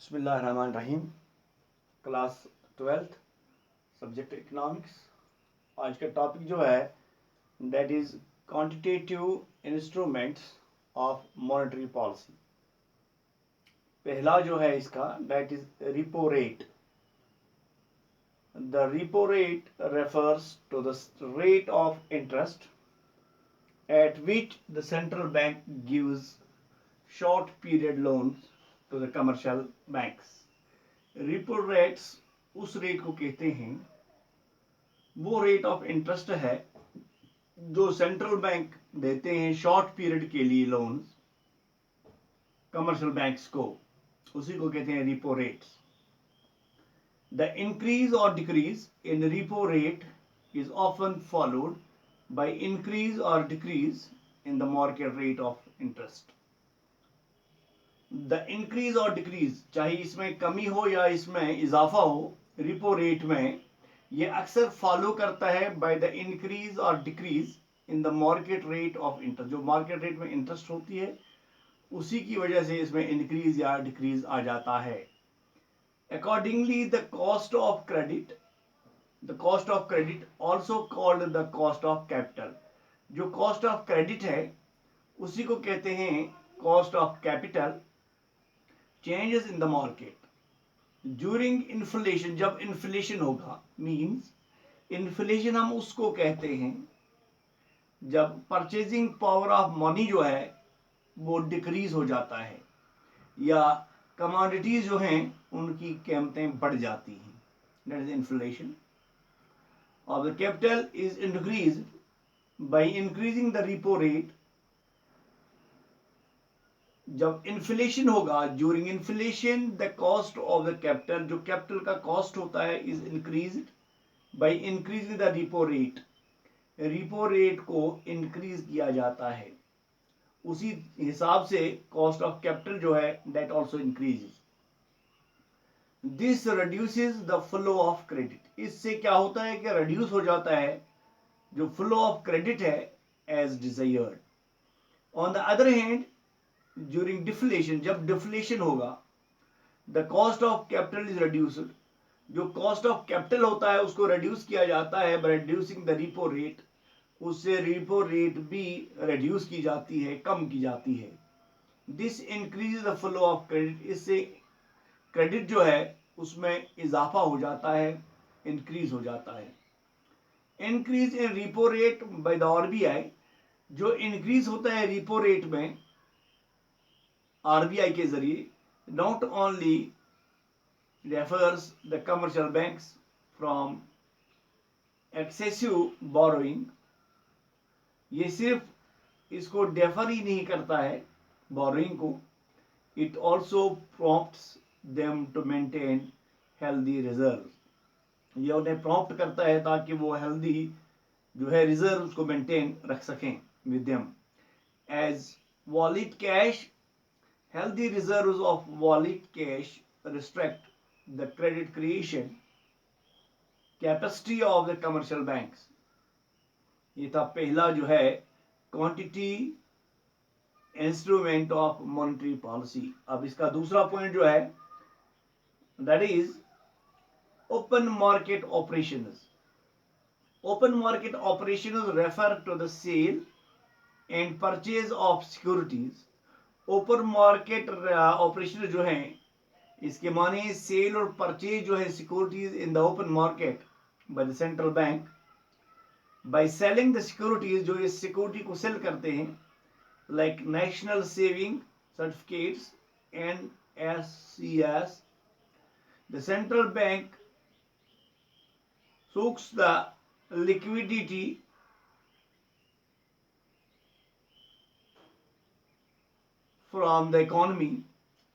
बिस्मिल्लाहिर्रहमानिर्रहीम। Class 12th subject economics. आज का टॉपिक जो है that is quantitative instruments of monetary policy. पहला जो है इसका that is repo rate. The repo rate refers to the rate of interest at which the central bank gives short period loans to the commercial banks. Repo rates उस rate को कहते हैं, वो rate of interest है जो central bank देते हैं short period के लिए लोन्स कमर्शियल बैंक्स को, उसी को कहते हैं रिपो रेट्स। द इंक्रीज और decrease in repo rate is often followed by increase or decrease in the market rate of interest. The increase or decrease, चाहे इसमें कमी हो या इसमें इजाफा हो, रिपो रेट में ये अक्सर फॉलो करता है by the increase or decrease in the market rate of interest। जो मार्केट रेट में इंटरेस्ट होती है उसी की वजह से इसमें इंक्रीज या डिक्रीज आ जाता है। Accordingly, the cost of credit, the cost of credit also called the cost of capital। जो cost of credit है उसी को कहते हैं cost of capital। changes in the market during inflation, जब inflation होगा, means inflation हम उसको कहते हैं जब purchasing power of money जो है वो डिक्रीज हो जाता है या कमोडिटीज जो हैं उनकी कीमतें बढ़ जाती हैं, that is inflation of the capital is increased by increasing the repo rate। जब इन्फ्लेशन होगा, during inflation the cost of the capital, जो कैपिटल का कॉस्ट होता है, is increased by increasing the repo rate. Repo rate को increase किया जाता है, उसी हिसाब से कॉस्ट ऑफ कैपिटल जो है that also increases. This reduces the flow of credit. इससे क्या होता है कि रिड्यूस हो जाता है जो फ्लो ऑफ क्रेडिट है as desired. On the other hand, during deflation, जब डिफ्लेशन होगा, the cost of capital is reduced. जो कॉस्ट ऑफ कैपिटल होता है उसको रिड्यूस किया जाता है by reducing the repo rate. उससे रिपो रेट भी रिड्यूस की जाती है, कम की जाती है। This increase the flow of credit. इससे क्रेडिट जो है उसमें इजाफा हो जाता है, इंक्रीज हो जाता है। Increase in repo rate by the RBI, जो इंक्रीज होता है रिपो रेट में आरबीआई के जरिए, not only refers the commercial banks from excessive borrowing. ये सिर्फ इसको डेफर ही नहीं करता है बोरोइंग को, it also prompts them to maintain healthy reserve. ये उन्हें प्रॉम्प्ट करता है ताकि वो हेल्दी जो है रिजर्व उसको मेंटेन रख सकें with them. As wallet cash, healthy reserves of wallet cash restrict the credit creation capacity of the commercial banks। ये था पहला जो है quantity instrument of monetary policy. अब इसका दूसरा पॉइंट जो है that is open market operations. Open market operations refer to the sale and purchase of securities. Open market operation जो है इसके माने सेल और परचेज जो है securities in the open market by the central bank. By selling the securities, जो इस security को सेल करते हैं, like national saving certificates NSCS, the central bank socks the liquidity from the economy,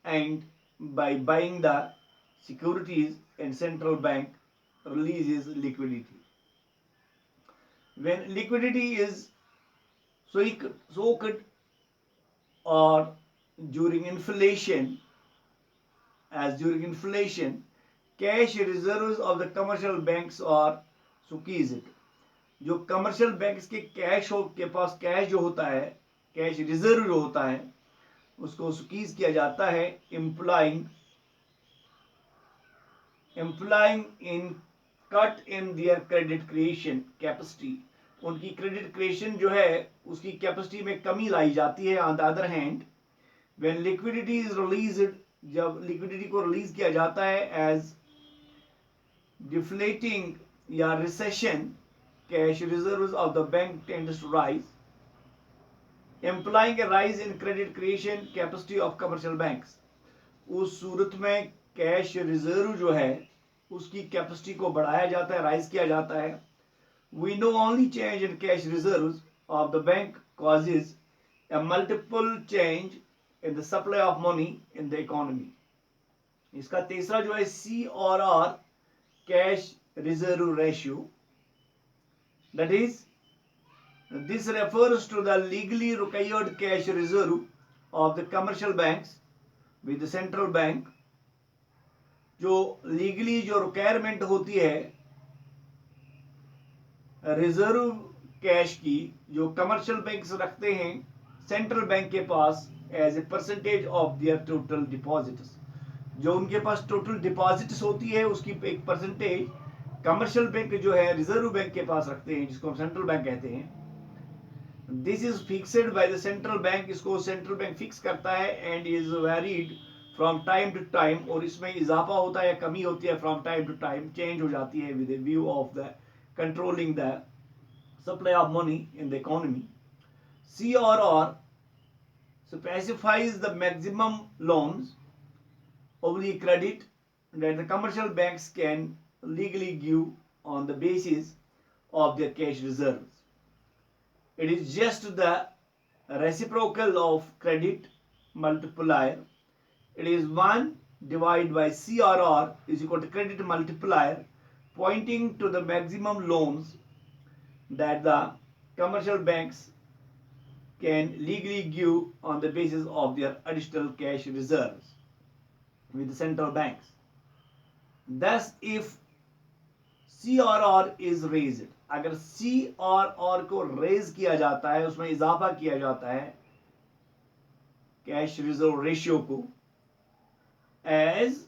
and by buying the securities and central bank releases liquidity। When liquidity is soaked or during inflation, as during inflation cash reserves of the commercial banks are squeezed। जो commercial banks के के पास cash जो होता है, cash reserve जो होता है, उसको स्क्वीज किया जाता है, implying implying in cut in their credit creation capacity. उनकी क्रेडिट क्रिएशन जो है उसकी कैपेसिटी में कमी लाई जाती है. On the other hand when liquidity is released, जब लिक्विडिटी को रिलीज किया जाता है एज डिफ्लेटिंग या recession, cash reserves of the bank tends to rise, implying a rise in credit creation capacity of commercial banks. उस सूरत में cash reserve जो है उसकी कैपेसिटी को बढ़ाया जाता है, राइज किया जाता है. We know only change in cash reserves of the bank causes a multiple change in the supply of money in the economy. इसका तीसरा जो है CRR, cash reserve ratio, that is this refers to the legally required cash reserve of the commercial banks with the central bank. जो legally जो requirement होती है reserve cash की, जो कमर्शियल बैंक्स रखते हैं सेंट्रल बैंक के पास as a percentage of their total deposits. जो उनके पास टोटल डिपॉजिट्स होती है उसकी एक परसेंटेज कमर्शियल बैंक जो है रिजर्व बैंक के पास रखते हैं, जिसको हम सेंट्रल बैंक कहते हैं. This is fixed by the central bank. इसको सेंट्रल बैंक फिक्स करता है and is varied from time to time. और इसमें इजाफा होता है या कमी होती है from time to time, change हो जाती है with a view of the controlling the supply of money in the economy. CRR specifies the maximum loans oblique credit that the commercial banks can legally give on the basis of their cash reserves. It is just the reciprocal of credit multiplier. It is 1 divided by CRR is equal to credit multiplier, pointing to the maximum loans that the commercial banks can legally give on the basis of their additional cash reserves with the central banks. Thus, if CRR is raised, अगर CRR को raise किया जाता है, उसमें इजाफा किया जाता है कैश रिजर्व रेशियो को, as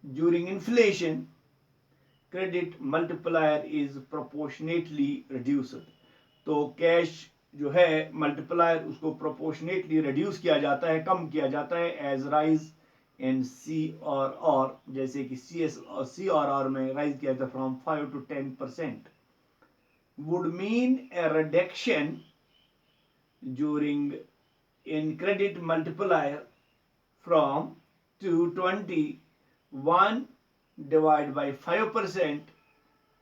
during inflation credit multiplier is proportionately reduced. तो कैश जो है मल्टीप्लायर उसको प्रोपोर्शनेटली रिड्यूस किया जाता है, कम किया जाता है एज राइज इन CRR. जैसे कि CS और CRR में राइज किया जाता है from 5 to 10%, would mean a reduction during in credit multiplier from 221 divided by 5%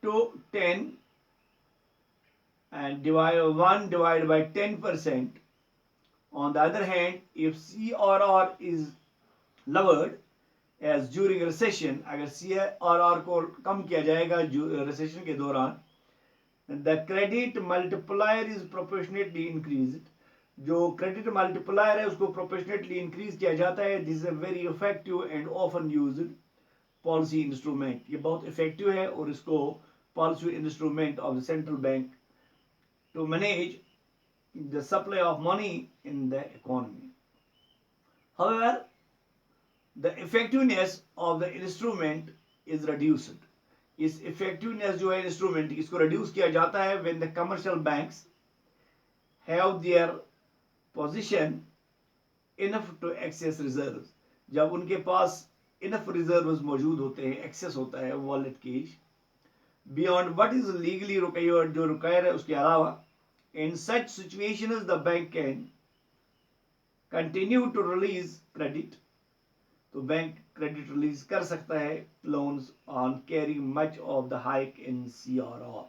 to 10 and divide 1 divided by 10%. On the other hand, if CRR is lowered as during recession, अगर CRR को कम किया जाएगा recession के दौरान, the credit multiplier is proportionately increased. जो credit multiplier है उसको proportionately increase किया जाता है. This is a very effective and often used policy instrument. ये बहुत effective है और इसको policy instrument of the central bank to manage the supply of money in the economy. However, the effectiveness of the instrument is reduced. इस effectiveness जो है instrument इसको reduce किया जाता है when the commercial banks have their position enough to access reserves. जब उनके पास enough reserves मौजूद होते हैं, access होता है wallet cash beyond what is legally required, जो required है उसके अलावा. In such situations the bank can continue to release credit. तो बैंक क्रेडिट रिलीज कर सकता है loans on carry much of the hike in CRR,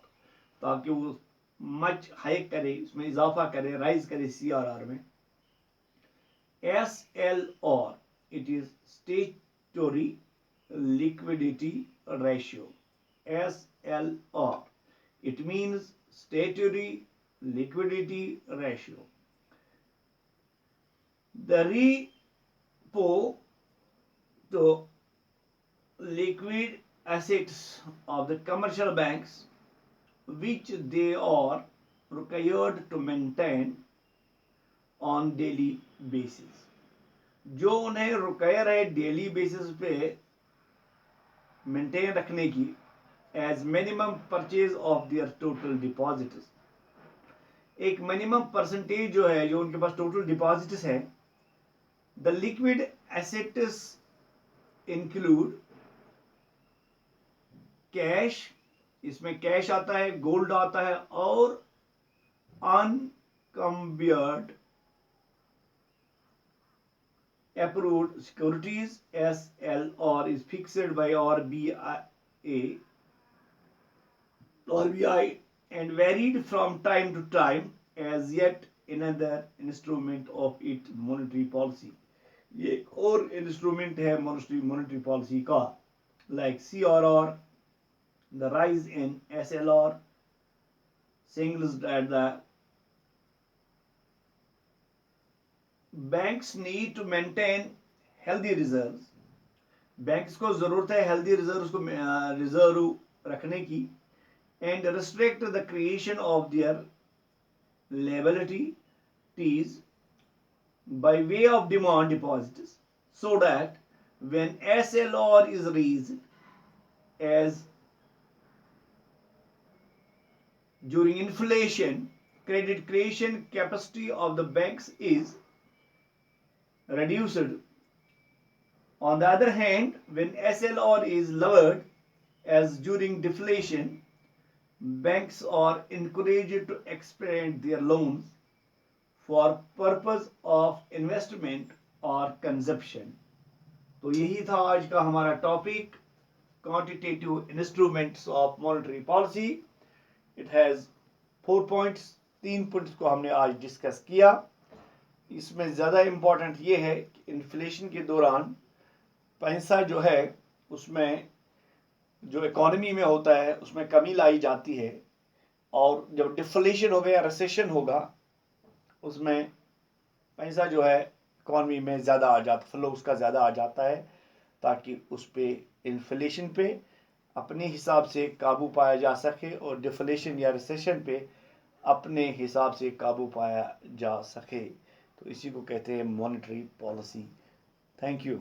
ताकि वो मच हाइक करे, उसमें इजाफा करे, राइज करे CRR में. SLR, it is statutory liquidity ratio. SLR, it means statutory liquidity ratio. The repo to liquid assets of the commercial banks which they are required to maintain on daily basis. जो उन्हें require है daily basis पे maintain रखने की as minimum purchase of their total deposits. एक minimum percentage जो है, जो उनके पास टोटल डिपॉजिट्स है, the liquid assets include cash, इसमें कैश आता है, गोल्ड आता है, और अनकम्बियर्ड approved securities SL or is fixed by RBI and varied from time to time as yet another instrument of its monetary policy। ये एक और इंस्ट्रूमेंट है मॉनेटरी पॉलिसी का, like CRR, the rise in SLR signals that the banks need to maintain healthy reserves। Banks को जरूरत है healthy reserve को reserve रखने की, and restrict the creation of their liabilities by way of demand deposits so that when SLR is raised as during inflation, credit creation capacity of the banks is reduced। On the other hand, when SLR is lowered as during deflation, banks are encouraged to expand their loans for purpose of investment or consumption। तो यही था आज का हमारा topic, quantitative instruments of monetary policy. It has 4 points, 3 points को हमने आज discuss किया। इसमें ज़्यादा इम्पोर्टेंट ये है कि इन्फ्लेशन के दौरान पैसा जो है उसमें जो इकोनॉमी में होता है उसमें कमी लाई जाती है, और जब डिफ्लेशन होगा या रिसेशन होगा उसमें पैसा जो है इकोनॉमी में ज़्यादा आ जाता, फ्लो उसका ज़्यादा आ जाता है, ताकि उस पर इन्फ्लेशन पे अपने हिसाब से काबू पाया जा सके और डिफ्लेशन या रिसेशन पे अपने हिसाब से काबू पाया जा सके। तो इसी को कहते हैं मॉनेटरी पॉलिसी। Thank you.